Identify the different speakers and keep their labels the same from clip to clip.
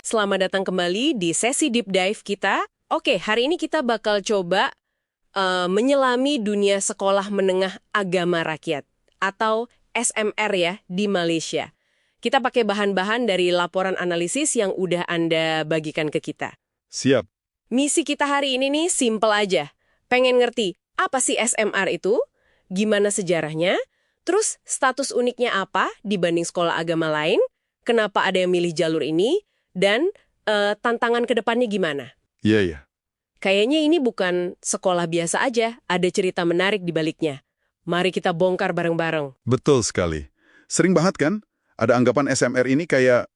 Speaker 1: Selamat datang kembali di sesi deep dive kita. Oke, hari ini kita bakal coba menyelami dunia sekolah menengah agama rakyat atau SMR ya di Malaysia. Kita pakai bahan-bahan dari laporan analisis yang udah Anda bagikan ke kita.
Speaker 2: Siap.
Speaker 1: Misi kita hari ini nih simple aja. Pengen ngerti apa sih SMR itu, gimana sejarahnya, terus status uniknya apa dibanding sekolah agama lain, kenapa ada yang milih jalur ini, dan tantangan ke depannya gimana?
Speaker 2: Iya, iya.
Speaker 1: Kayaknya ini bukan sekolah biasa aja, ada cerita menarik di baliknya. Mari kita bongkar bareng-bareng.
Speaker 2: Betul sekali. Sering banget kan, ada anggapan SMR ini kayak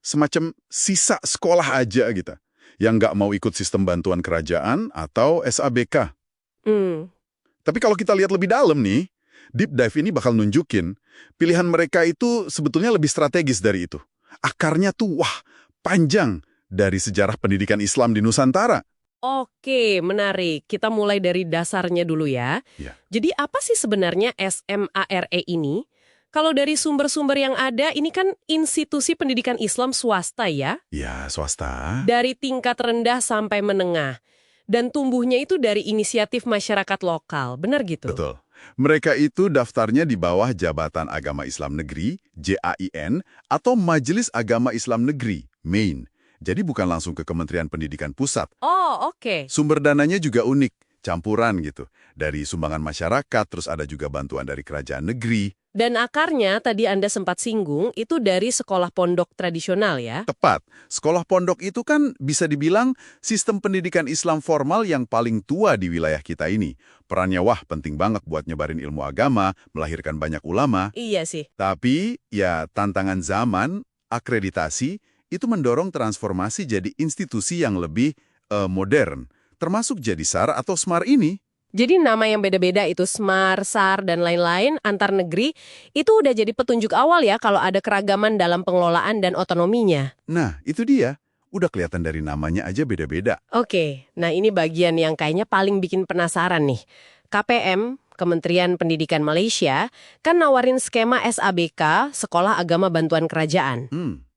Speaker 2: semacam sisa sekolah aja gitu, yang nggak mau ikut sistem bantuan kerajaan atau SABK. Tapi kalau kita lihat lebih dalam nih, deep dive ini bakal nunjukin pilihan mereka itu sebetulnya lebih strategis dari itu. Akarnya tuh, wah, panjang dari sejarah pendidikan Islam di Nusantara.
Speaker 1: Oke, menarik. Kita mulai dari dasarnya dulu ya.
Speaker 2: Ya.
Speaker 1: Jadi apa sih sebenarnya SMARE ini? Kalau dari sumber-sumber yang ada, ini kan institusi pendidikan Islam swasta ya?
Speaker 2: Ya, swasta.
Speaker 1: Dari tingkat rendah sampai menengah. Dan tumbuhnya itu dari inisiatif masyarakat lokal, benar gitu?
Speaker 2: Betul. Mereka itu daftarnya di bawah Jabatan Agama Islam Negeri, JAIN, atau Majelis Agama Islam Negeri, MAIN. Jadi bukan langsung ke Kementerian Pendidikan Pusat.
Speaker 1: Oh, oke.
Speaker 2: Sumber dananya juga unik, campuran gitu. Dari sumbangan masyarakat, terus ada juga bantuan dari kerajaan negeri.
Speaker 1: Dan akarnya, tadi Anda sempat singgung, itu dari sekolah pondok tradisional ya?
Speaker 2: Tepat, sekolah pondok itu kan bisa dibilang sistem pendidikan Islam formal yang paling tua di wilayah kita ini. Perannya wah penting banget buat nyebarin ilmu agama, melahirkan banyak ulama.
Speaker 1: Iya sih.
Speaker 2: Tapi ya tantangan zaman, akreditasi, itu mendorong transformasi jadi institusi yang lebih modern, termasuk jadi SAR atau SMAR ini.
Speaker 1: Jadi nama yang beda-beda itu SMAR, SAR, dan lain-lain antar negeri itu udah jadi petunjuk awal ya kalau ada keragaman dalam pengelolaan dan otonominya.
Speaker 2: Nah, itu dia. Udah kelihatan dari namanya aja beda-beda.
Speaker 1: Oke, nah ini bagian yang kayaknya paling bikin penasaran nih. KPM, Kementerian Pendidikan Malaysia, kan nawarin skema SABK, Sekolah Agama Bantuan Kerajaan.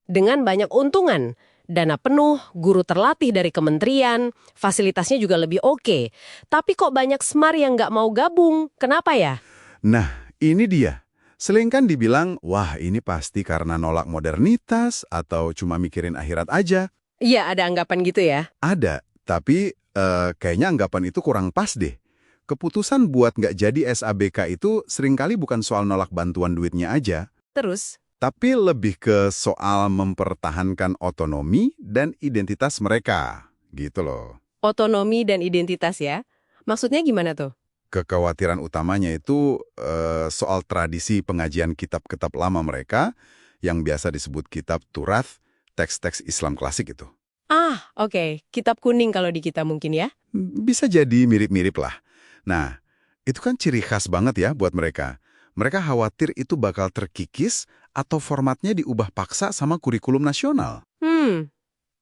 Speaker 1: Dengan banyak untungan. Dana penuh, guru terlatih dari kementerian, fasilitasnya juga lebih oke. Tapi kok banyak SMAR yang nggak mau gabung? Kenapa ya?
Speaker 2: Nah, ini dia. Sering kan dibilang, wah ini pasti karena nolak modernitas atau cuma mikirin akhirat aja.
Speaker 1: Iya, ada anggapan gitu ya?
Speaker 2: Ada, tapi kayaknya anggapan itu kurang pas deh. Keputusan buat nggak jadi SABK itu seringkali bukan soal nolak bantuan duitnya aja.
Speaker 1: Terus?
Speaker 2: Tapi lebih ke soal mempertahankan otonomi dan identitas mereka, gitu loh.
Speaker 1: Otonomi dan identitas ya? Maksudnya gimana tuh?
Speaker 2: Kekhawatiran utamanya itu soal tradisi pengajian kitab-kitab lama mereka yang biasa disebut kitab Turath, teks-teks Islam klasik itu.
Speaker 1: Ah, oke. Kitab kuning kalau di kita mungkin ya?
Speaker 2: Bisa jadi mirip-mirip lah. Nah, itu kan ciri khas banget ya buat mereka. Mereka khawatir itu bakal terkikis atau formatnya diubah paksa sama kurikulum nasional.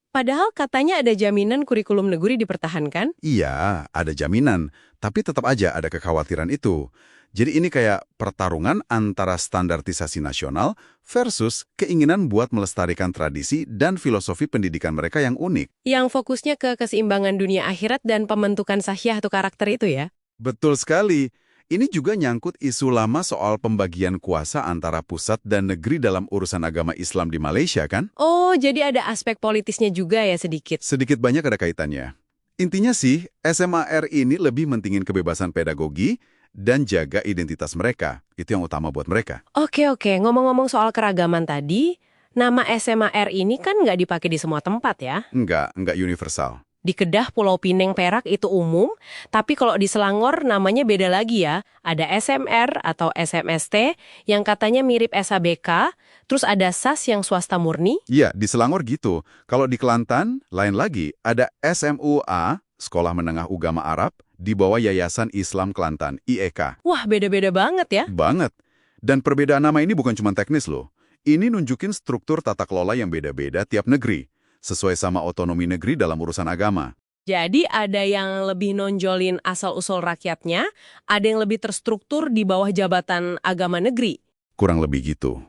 Speaker 1: Padahal katanya ada jaminan kurikulum negeri dipertahankan?
Speaker 2: Iya, ada jaminan, tapi tetap aja ada kekhawatiran itu. Jadi ini kayak pertarungan antara standarisasi nasional versus keinginan buat melestarikan tradisi dan filosofi pendidikan mereka yang unik.
Speaker 1: Yang fokusnya ke keseimbangan dunia akhirat dan pembentukan sahih atau karakter itu ya?
Speaker 2: Betul sekali. Ini juga nyangkut isu lama soal pembagian kuasa antara pusat dan negeri dalam urusan agama Islam di Malaysia kan?
Speaker 1: Oh, jadi ada aspek politisnya juga ya sedikit?
Speaker 2: Sedikit banyak ada kaitannya. Intinya sih, SMAR ini lebih mentingin kebebasan pedagogi dan jaga identitas mereka. Itu yang utama buat mereka.
Speaker 1: Oke, ngomong-ngomong soal keragaman tadi, nama SMAR ini kan nggak dipakai di semua tempat ya?
Speaker 2: Enggak universal.
Speaker 1: Di Kedah, Pulau Pinang, Perak itu umum, tapi kalau di Selangor namanya beda lagi ya. Ada SMR atau SMST yang katanya mirip SABK, terus ada SAS yang swasta murni.
Speaker 2: Iya, di Selangor gitu. Kalau di Kelantan, lain lagi. Ada SMUA, Sekolah Menengah Ugama Arab, di bawah Yayasan Islam Kelantan, IEK.
Speaker 1: Wah, beda-beda banget ya.
Speaker 2: Banget. Dan perbedaan nama ini bukan cuma teknis loh. Ini nunjukin struktur tata kelola yang beda-beda tiap negeri, sesuai sama otonomi negeri dalam urusan agama.
Speaker 1: Jadi ada yang lebih nonjolin asal-usul rakyatnya, ada yang lebih terstruktur di bawah jabatan agama negeri.
Speaker 2: Kurang lebih gitu.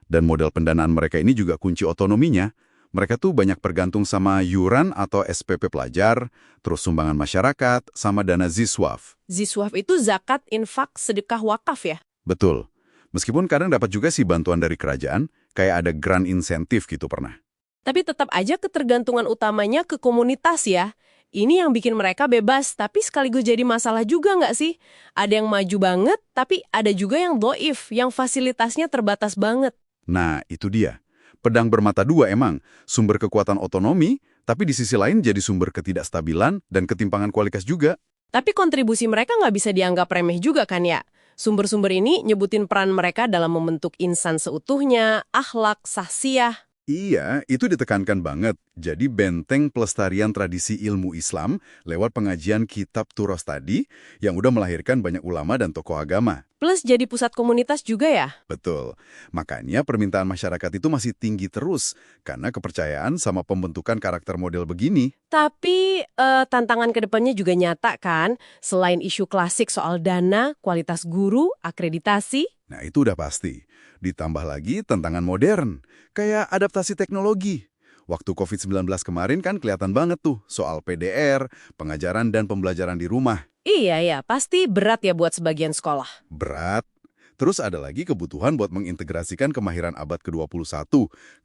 Speaker 2: Dan model pendanaan mereka ini juga kunci otonominya. Mereka tuh banyak bergantung sama yuran atau SPP pelajar, terus sumbangan masyarakat, sama dana Ziswaf.
Speaker 1: Ziswaf itu zakat, infak, sedekah wakaf ya?
Speaker 2: Betul. Meskipun kadang dapat juga sih bantuan dari kerajaan, kayak ada grant insentif gitu pernah.
Speaker 1: Tapi tetap aja ketergantungan utamanya ke komunitas ya. Ini yang bikin mereka bebas, tapi sekaligus jadi masalah juga nggak sih? Ada yang maju banget, tapi ada juga yang doif, yang fasilitasnya terbatas banget.
Speaker 2: Nah, itu dia. Pedang bermata dua emang, sumber kekuatan otonomi, tapi di sisi lain jadi sumber ketidakstabilan dan ketimpangan kualitas juga.
Speaker 1: Tapi kontribusi mereka nggak bisa dianggap remeh juga kan ya? Sumber-sumber ini nyebutin peran mereka dalam membentuk insan seutuhnya, akhlak, sahsiah.
Speaker 2: Iya, itu ditekankan banget. Jadi benteng pelestarian tradisi ilmu Islam lewat pengajian kitab Turos tadi yang udah melahirkan banyak ulama dan tokoh agama.
Speaker 1: Plus jadi pusat komunitas juga ya?
Speaker 2: Betul. Makanya permintaan masyarakat itu masih tinggi terus karena kepercayaan sama pembentukan karakter model begini.
Speaker 1: Tapi tantangan kedepannya juga nyata kan? Selain isu klasik soal dana, kualitas guru, akreditasi.
Speaker 2: Nah, itu udah pasti. Ditambah lagi tantangan modern, kayak adaptasi teknologi. Waktu COVID-19 kemarin kan kelihatan banget tuh soal PDR, pengajaran dan pembelajaran di rumah.
Speaker 1: Iya ya, pasti berat ya buat sebagian sekolah.
Speaker 2: Berat. Terus ada lagi kebutuhan buat mengintegrasikan kemahiran abad ke-21,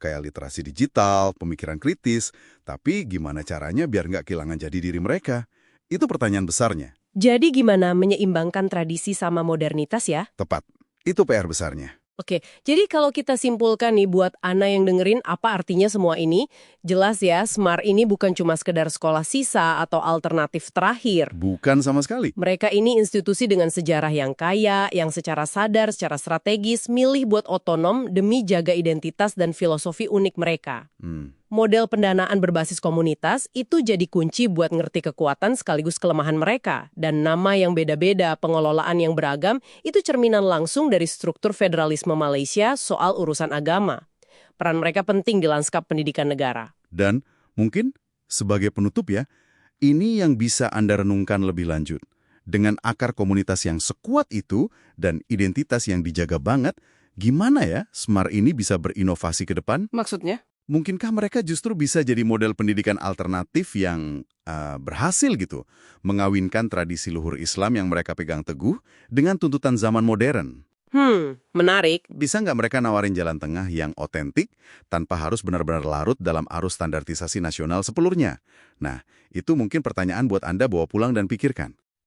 Speaker 2: kayak literasi digital, pemikiran kritis, tapi gimana caranya biar nggak kehilangan jati diri mereka? Itu pertanyaan besarnya.
Speaker 1: Jadi gimana menyeimbangkan tradisi sama modernitas ya?
Speaker 2: Tepat. Itu PR besarnya.
Speaker 1: Oke, jadi kalau kita simpulkan nih buat Ana yang dengerin apa artinya semua ini, jelas ya, Smart ini bukan cuma sekedar sekolah sisa atau alternatif terakhir.
Speaker 2: Bukan sama sekali.
Speaker 1: Mereka ini institusi dengan sejarah yang kaya, yang secara sadar, secara strategis, milih buat otonom demi jaga identitas dan filosofi unik mereka. Model pendanaan berbasis komunitas itu jadi kunci buat ngerti kekuatan sekaligus kelemahan mereka. Dan nama yang beda-beda, pengelolaan yang beragam, itu cerminan langsung dari struktur federalisme Malaysia soal urusan agama. Peran mereka penting di lanskap pendidikan negara.
Speaker 2: Dan mungkin sebagai penutup ya, ini yang bisa Anda renungkan lebih lanjut. Dengan akar komunitas yang sekuat itu dan identitas yang dijaga banget, gimana ya Smart ini bisa berinovasi ke depan?
Speaker 1: Maksudnya?
Speaker 2: Mungkinkah mereka justru bisa jadi model pendidikan alternatif yang berhasil gitu, mengawinkan tradisi luhur Islam yang mereka pegang teguh dengan tuntutan zaman modern?
Speaker 1: Menarik.
Speaker 2: Bisa nggak mereka nawarin jalan tengah yang otentik tanpa harus benar-benar larut dalam arus standarisasi nasional sepelurnya? Nah, itu mungkin pertanyaan buat Anda bawa pulang dan pikirkan.